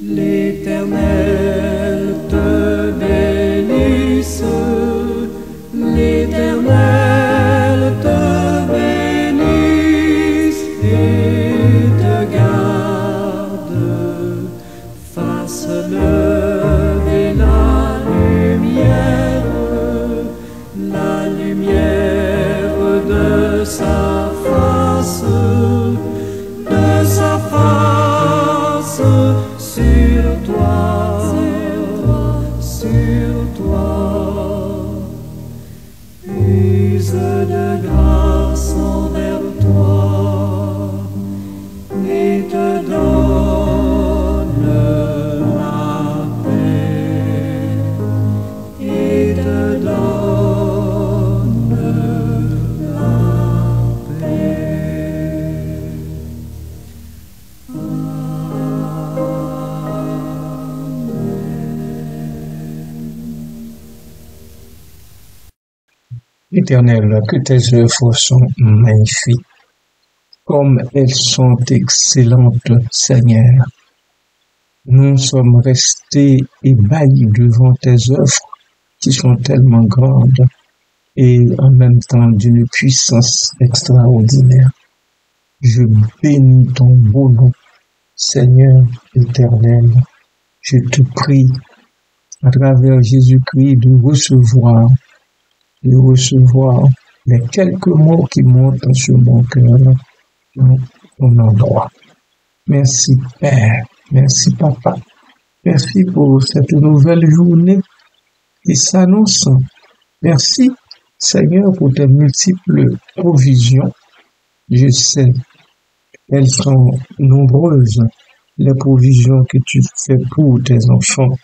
L'Éternel te bénisse, l'Éternel te bénisse et te garde, fasse lever la lumière de sa face sur toi, use de grâce envers toi et te donne la paix, et te donne la paix. Éternel, que tes œuvres sont magnifiques, comme elles sont excellentes, Seigneur. Nous sommes restés ébahis devant tes œuvres qui sont tellement grandes et en même temps d'une puissance extraordinaire. Je bénis ton beau nom, Seigneur éternel. Je te prie, à travers Jésus-Christ, de recevoir les quelques mots qui montent sur mon cœur dans ton endroit. Merci Père, merci Papa, merci pour cette nouvelle journée qui s'annonce. Merci Seigneur pour tes multiples provisions. Je sais qu'elles sont nombreuses, les provisions que tu fais pour tes enfants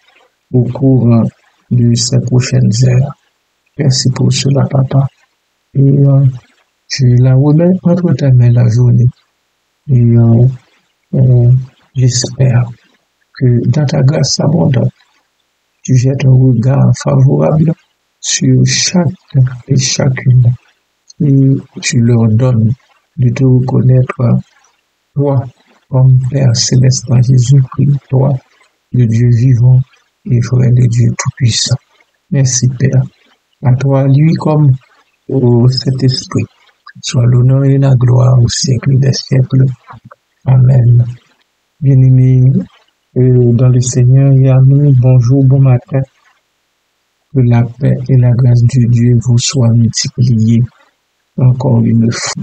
au cours de ces prochaines heures. Merci pour cela, Papa. Et je la remets entre tes mains la journée. Et j'espère que dans ta grâce abondante, tu jettes un regard favorable sur chacun et chacune. Et tu leur donnes de te reconnaître, toi, comme Père céleste en Jésus-Christ, toi, le Dieu vivant et vrai, le Dieu tout-puissant. Merci, Père. À toi, lui, comme au Saint-Esprit, soit l'honneur et la gloire au siècle des siècles. Amen. Bien-aimés dans le Seigneur et amis, bonjour, bon matin. Que la paix et la grâce de Dieu vous soient multipliées encore une fois.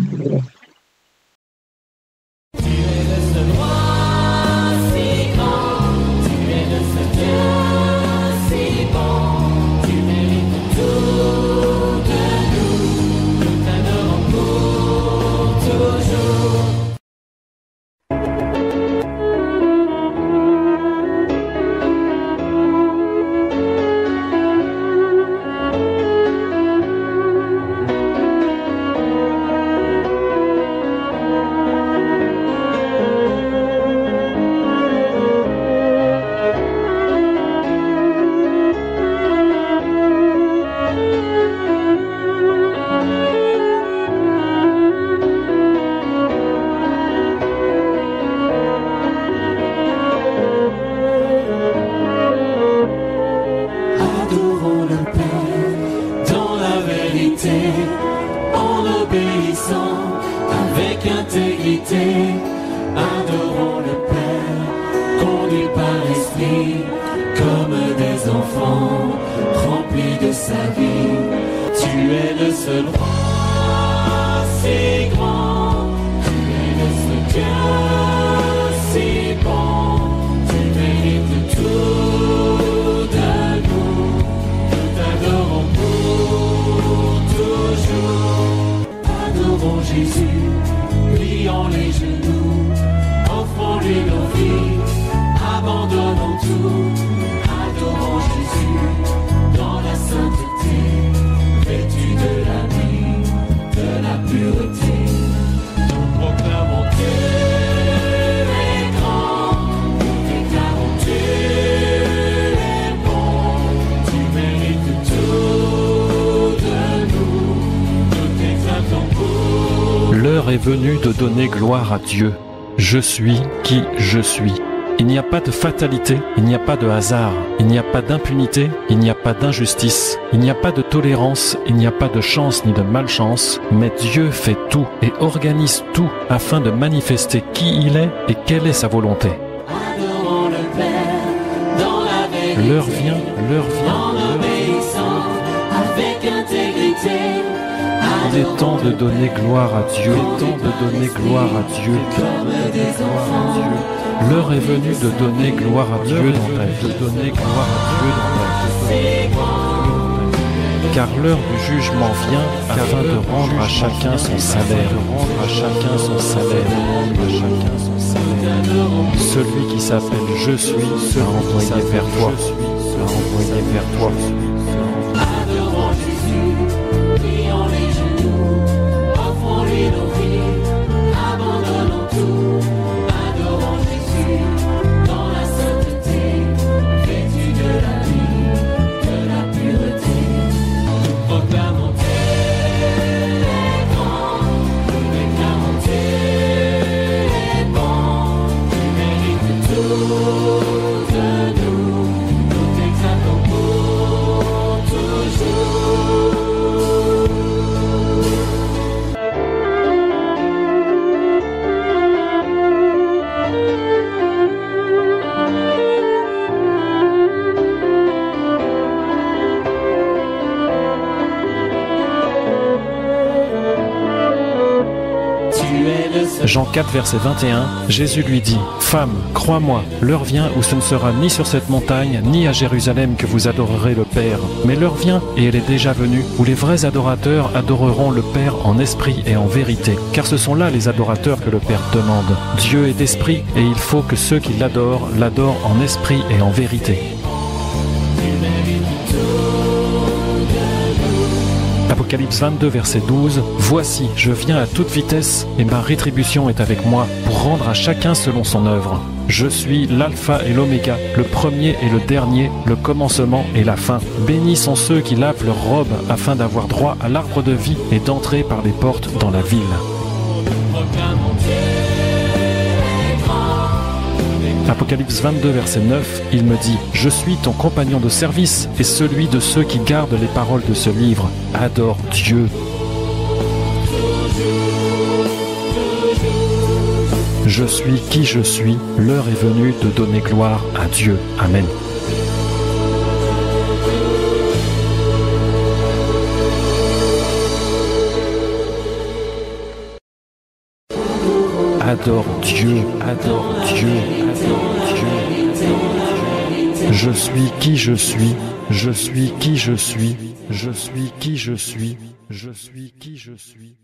L'heure est venue de donner gloire à Dieu. Je suis qui je suis. Il n'y a pas de fatalité, il n'y a pas de hasard, il n'y a pas d'impunité, il n'y a pas d'injustice, il n'y a pas de tolérance, il n'y a pas de chance ni de malchance, mais Dieu fait tout et organise tout afin de manifester qui il est et quelle est sa volonté. Adorons le Père dans la vérité, L'heure vient, en obéissant avec intégrité. il est temps de donner gloire à Dieu, il est temps de donner gloire à Dieu, Comme des enfants, L'heure est venue de donner gloire à Dieu dans ta vie, de donner gloire à Dieu dans ta c'est grand. vie. Car l'heure du jugement vient afin de rendre à chacun son salaire, de rendre à chacun son salaire, de rendre à chacun son salaire. Celui qui s'appelle Je suis sera envoyé vers toi, sera envoyé vers toi. Adorons Jésus, plions les genoux, offrons-lui nos vies, abandonnons tout. Adorons Jésus dans la sainteté, vêtu de la vie, de la pureté. Proclamons Dieu est grand, nous déclarons Dieu est bon, tu mérites tout de nous, nous t'exaltons pour toujours. Tu es le seul. Jean 4, verset 21, Jésus lui dit, « Femme, crois-moi, l'heure vient où ce ne sera ni sur cette montagne, ni à Jérusalem que vous adorerez le Père. Mais l'heure vient, et elle est déjà venue, où les vrais adorateurs adoreront le Père en esprit et en vérité. Car ce sont là les adorateurs que le Père demande. Dieu est esprit, et il faut que ceux qui l'adorent en esprit et en vérité. » Apocalypse 22, verset 12, « Voici, je viens à toute vitesse, et ma rétribution est avec moi, pour rendre à chacun selon son œuvre. Je suis l'alpha et l'oméga, le premier et le dernier, le commencement et la fin. Bénis sont ceux qui lavent leurs robes, afin d'avoir droit à l'arbre de vie et d'entrer par les portes dans la ville. » Proclamons Dieu est grand. Apocalypse 22, verset 9, il me dit, « Je suis ton compagnon de service et celui de ceux qui gardent les paroles de ce livre. Adore Dieu. » Je suis qui je suis, l'heure est venue de donner gloire à Dieu. Amen. Adore Dieu, adore Dieu, adore Dieu. Je suis qui je suis, je suis qui je suis, je suis qui je suis, je suis qui je suis.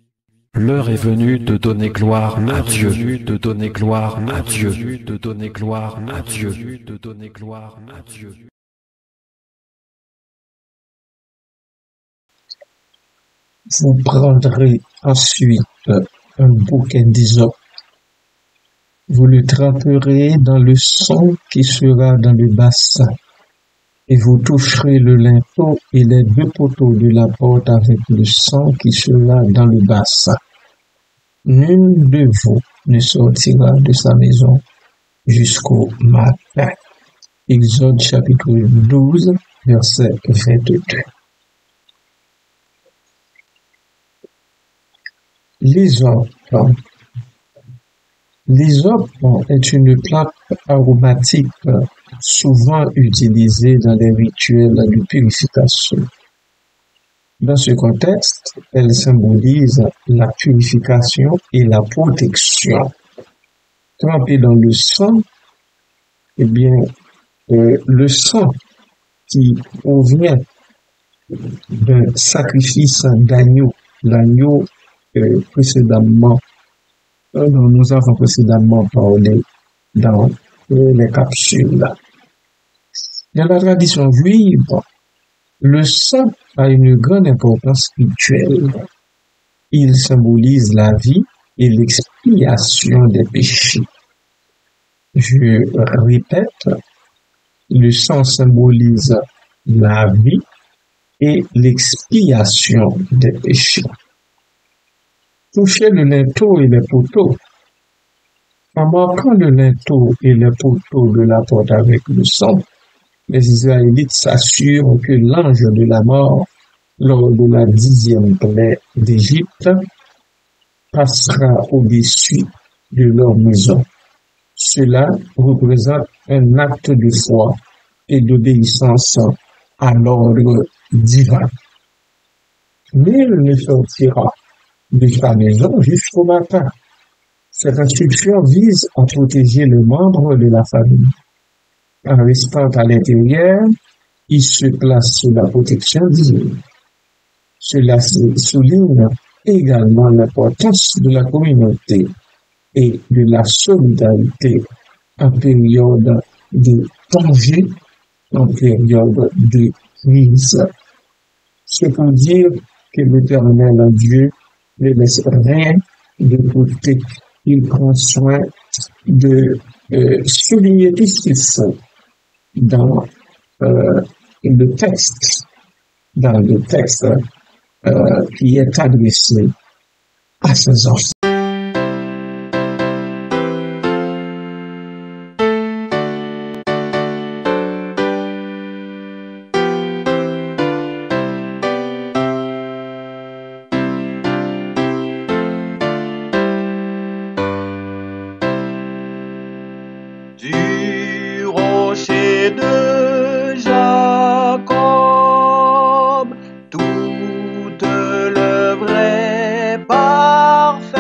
L'heure est venue de donner gloire à Dieu, de donner gloire à Dieu, de donner gloire à Dieu, de donner gloire à Dieu. Vous prendrez ensuite un bouquet d'hysope. Vous le tremperez dans le sang qui sera dans le bassin, et vous toucherez le linteau et les deux poteaux de la porte avec le sang qui sera dans le bassin. Nul de vous ne sortira de sa maison jusqu'au matin. Exode chapitre 12, verset 22. L'hysope. L'hysope est une plante aromatique souvent utilisée dans les rituels de purification. Dans ce contexte, elle symbolise la purification et la protection. Trempée dans le sang, eh bien, le sang qui provient d'un sacrifice d'agneau, l'agneau dont nous avons précédemment parlé dans les capsules. Dans la tradition juive, le sang a une grande importance spirituelle. Il symbolise la vie et l'expiation des péchés. Je répète, le sang symbolise la vie et l'expiation des péchés. Toucher le linteau et les poteaux En marquant le linteau et le poteau de la porte avec le sang, les Israélites s'assurent que l'ange de la mort, lors de la 10e plaie d'Égypte, passera au-dessus de leur maison. Cela représente un acte de foi et d'obéissance à l'ordre divin. Nul ne sortira de sa maison jusqu'au matin. Cette instruction vise à protéger les membres de la famille. En restant à l'intérieur, ils se placent sous la protection divine. Cela souligne également l'importance de la communauté et de la solidarité en période de danger, en période de crise. C'est pour dire que l'Éternel Dieu ne laisse rien de côté. Il prend soin de souligner tout ce qu'il faut dans le texte, qui est adressé à ses enfants. Du rocher de Jacob, toute l'œuvre est parfaite.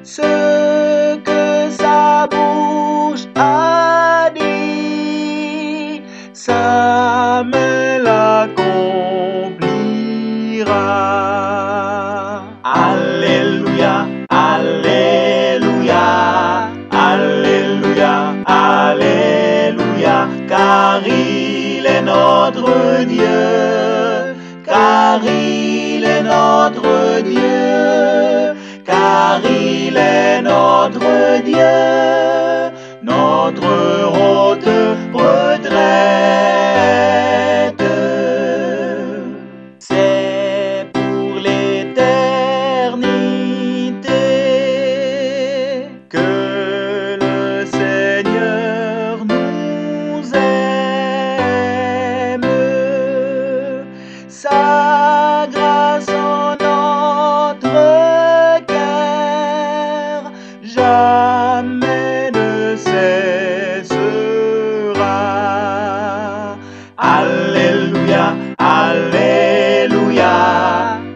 Ce que sa bouche a dit, sa main l'accomplira. Alléluia, Alléluia, Alléluia, Alléluia, car il est notre Dieu, car il est notre Dieu, car il est notre Dieu, notre haute retraite. C'est pour l'éternité que le Seigneur nous aime. Sa grâce en notre cœur jamais ne cessera. Alléluia, Alléluia,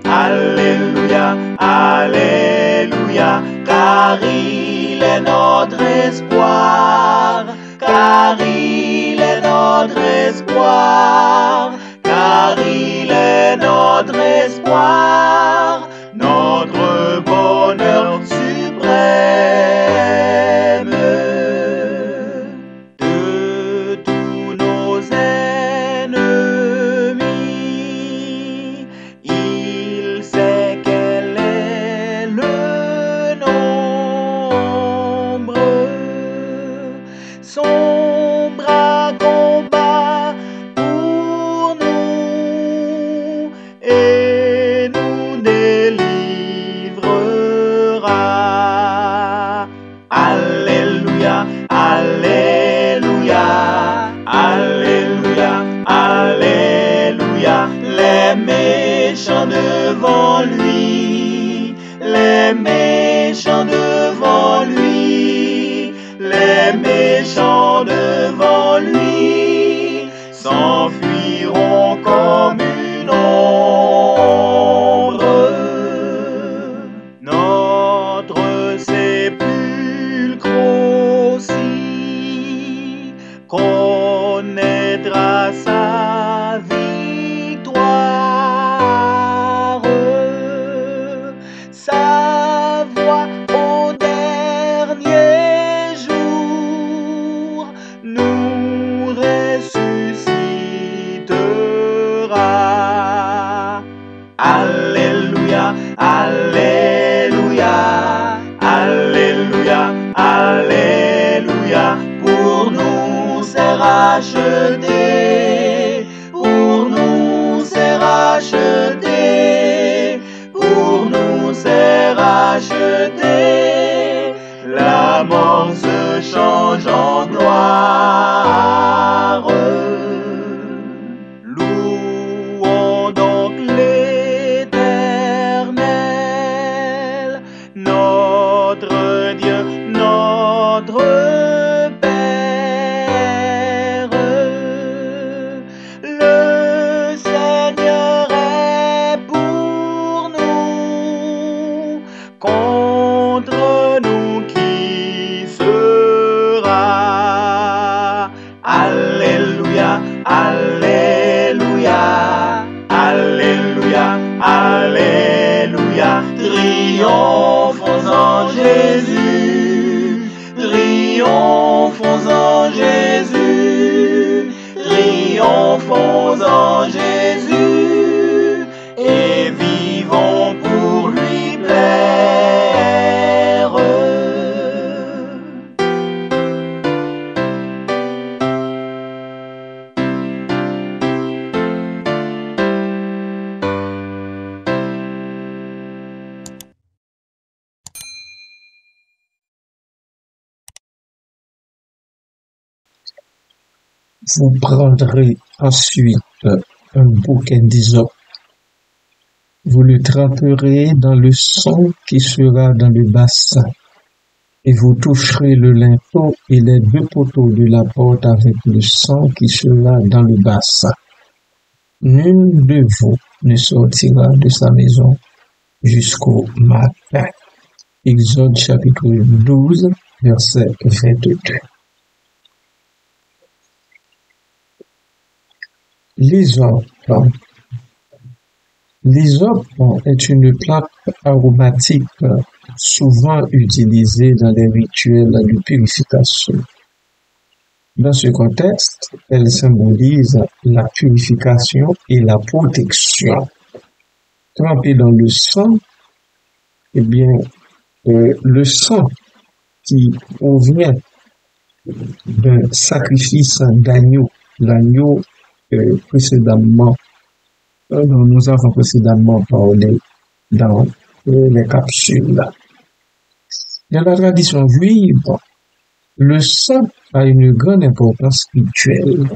Alléluia, Alléluia, car il est notre espoir, car il est notre espoir, car il est notre espoir, notre bonheur suprême. De tous nos ennemis, il sait quel est le nombre. Son bras combat pour nous et nous délivrera. Alléluia, Alléluia, Alléluia, Alléluia, les méchants devant lui, les méchants devant lui, les méchants devant lui s'enfuiront comme une ombre. Notre sépulcre aussi connaîtra sa victoire. Sa voix au dernier jour nous ressuscitera. Alléluia, Alléluia, Alléluia, Alléluia, pour nous c'est racheté, pour nous c'est racheté, pour nous c'est racheté. Jésus, triomphons en Jésus, et vivons pour lui plaire. Vous prendrez ensuite un bouquet d'hysope, vous le tremperez dans le sang qui sera dans le bassin, et vous toucherez le linteau et les deux poteaux de la porte avec le sang qui sera dans le bassin. Nul de vous ne sortira de sa maison jusqu'au matin. Exode chapitre 12, verset 22. L'hysope. L'hysope est une plante aromatique souvent utilisée dans les rituels de purification. Dans ce contexte, elle symbolise la purification et la protection. Trempée dans le sang, eh bien, le sang qui provient d'un sacrifice d'agneau, l'agneau dont nous avons précédemment parlé dans les capsules. Dans la tradition juive, le sang a une grande importance spirituelle.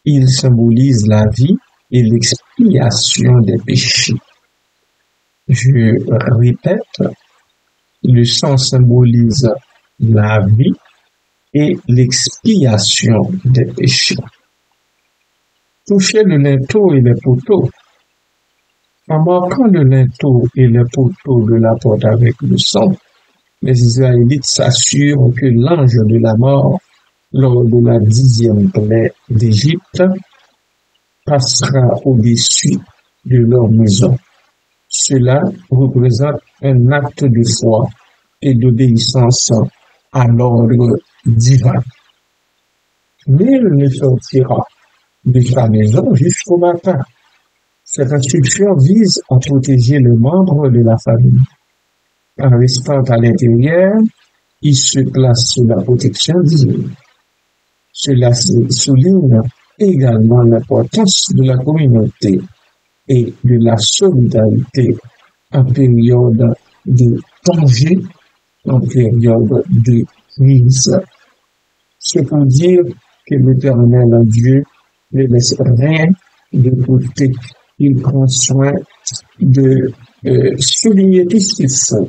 Il symbolise la vie et l'expiation des péchés. Je répète, le sang symbolise la vie et l'expiation des péchés. Toucher le linteau et les poteaux. En marquant le linteau et les poteaux de la porte avec le sang, les Israélites s'assurent que l'ange de la mort, lors de la 10e plaie d'Égypte, passera au-dessus de leur maison. Cela représente un acte de foi et d'obéissance à l'ordre divin. Nul ne sortira de sa maison jusqu'au matin. Cette instruction vise à protéger les membres de la famille. En restant à l'intérieur, ils se placent sous la protection divine. Cela souligne également l'importance de la communauté et de la solidarité en période de danger, en période de crise. C'est pour dire que l'Éternel Dieu ne laisse rien de côté. Il prend soin de souligner tout ce qu'il faut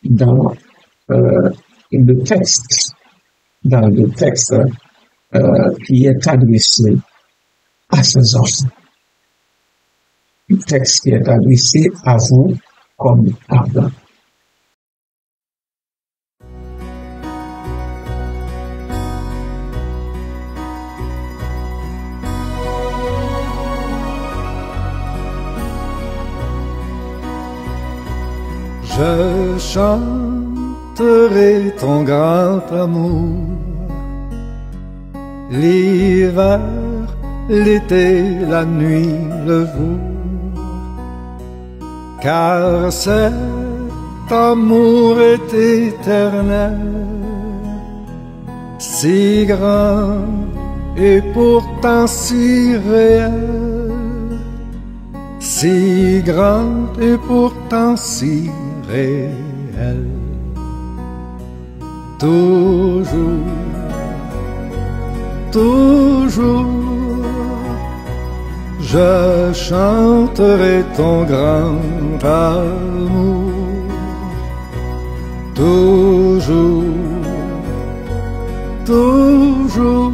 dans le texte, qui est adressé à ses enfants. Le texte qui est adressé à vous comme à moi. Je chanterai ton grand amour, l'hiver, l'été, la nuit, le jour, car cet amour est éternel, si grand et pourtant si réel, si grand et pourtant si réel. Toujours, toujours, je chanterai ton grand amour. Toujours, toujours,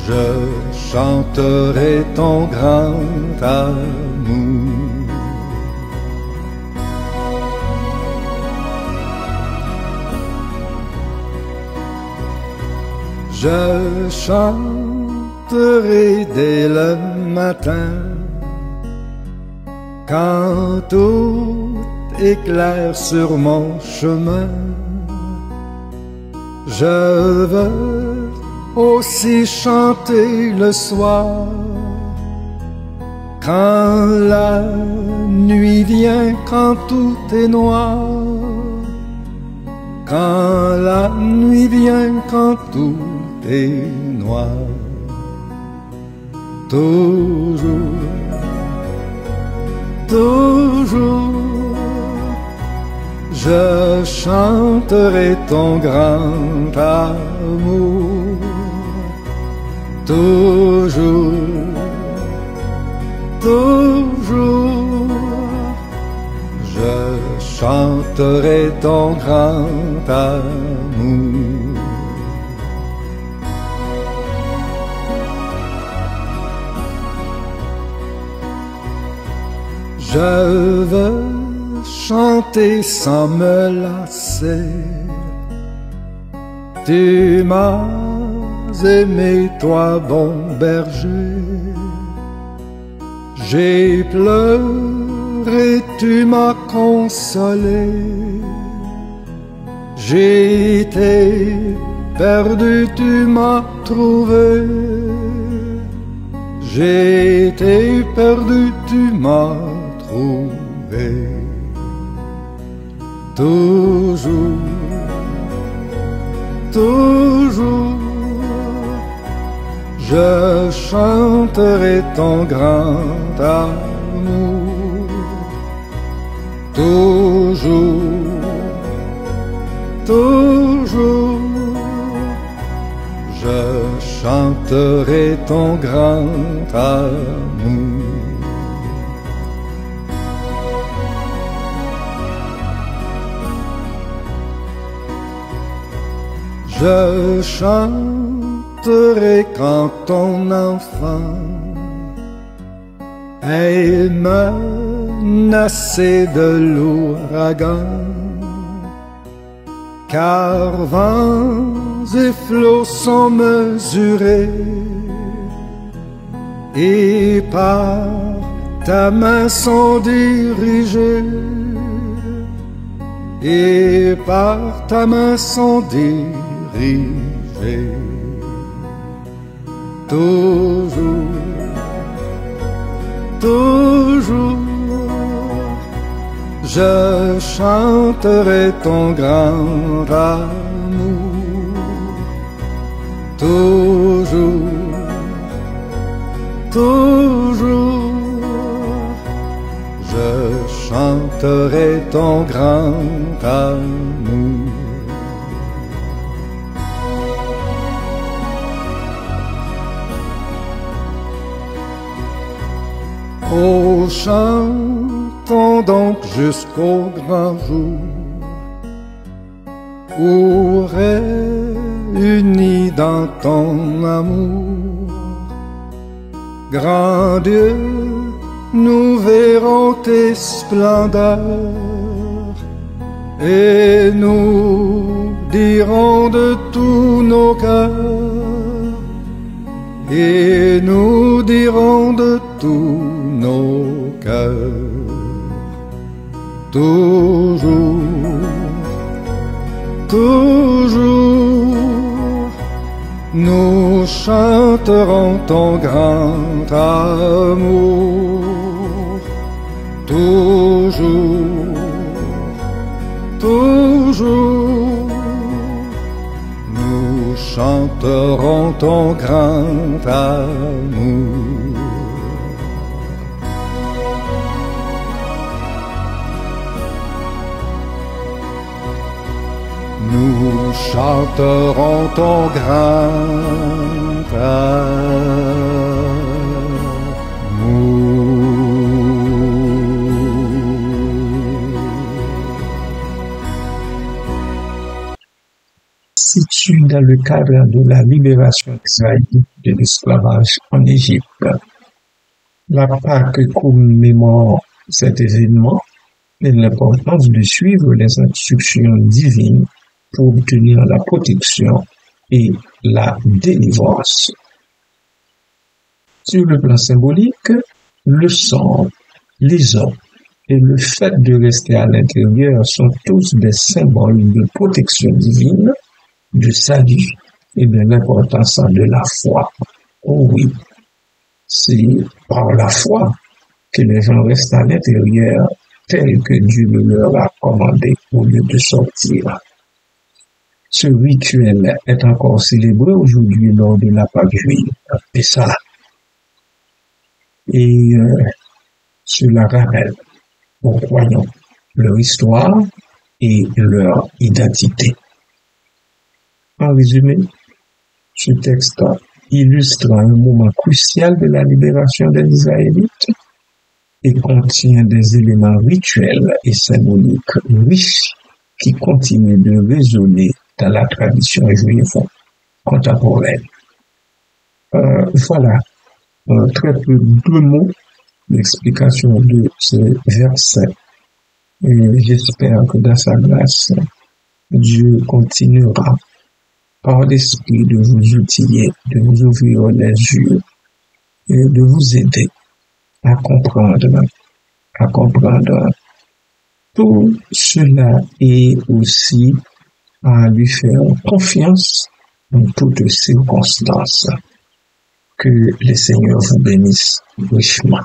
je chanterai ton grand amour. Je chanterai dès le matin, quand tout éclaire sur mon chemin. Je veux aussi chanter le soir, quand la nuit vient, quand tout est noir. Quand la nuit vient, quand tout est noir. Toujours, toujours, je chanterai ton grand amour. Toujours, toujours, je chanterai ton grand amour. Je veux chanter sans me lasser. Tu m'as aimé, toi, bon berger. J'ai pleuré, tu m'as consolé. J'ai été perdu, tu m'as trouvé. J'ai été perdu, tu m'as trouvé. Toujours, toujours, je chanterai ton grand amour. Toujours, toujours, je chanterai ton grand amour. Je chanterai quand ton enfant est menacé de l'ouragan, car vents et flots sont mesurés, et par ta main sont dirigés, et par ta main sont dirigés. Toujours, toujours, je chanterai ton grand amour. Toujours, toujours, je chanterai ton grand amour. Oh, chantons donc jusqu'au grand jour, où réunis dans ton amour, grand Dieu, nous verrons tes splendeurs, et nous dirons de tous nos cœurs, et nous dirons de tous nos cœurs. Toujours, toujours, nous chanterons ton grand amour. Toujours, toujours, nous chanterons ton grand amour. Nous chanterons ton grand amour. Situé dans le cadre de la libération d'Israël de l'esclavage en Égypte. La Pâque commémore cet événement et l'importance de suivre les instructions divines pour obtenir la protection et la délivrance. Sur le plan symbolique, le sang, les eaux et le fait de rester à l'intérieur sont tous des symboles de protection divine de salut et de l'importance de la foi. Oh oui, c'est par la foi que les gens restent à l'intérieur tel que Dieu le leur a commandé au lieu de sortir. Ce rituel est encore célébré aujourd'hui lors de la Pâque juive. Et ça, et cela rappelle aux croyants leur histoire et leur identité. En résumé, ce texte illustre un moment crucial de la libération des Israélites et contient des éléments rituels et symboliques riches qui continuent de résonner dans la tradition juive contemporaine. Voilà très peu de mots d'explication de ce verset. Et j'espère que dans sa grâce, Dieu continuera par l'Esprit de vous outiller, de vous ouvrir les yeux et de vous aider à comprendre tout cela et aussi à lui faire confiance dans toutes circonstances. Que le Seigneur vous bénisse richement.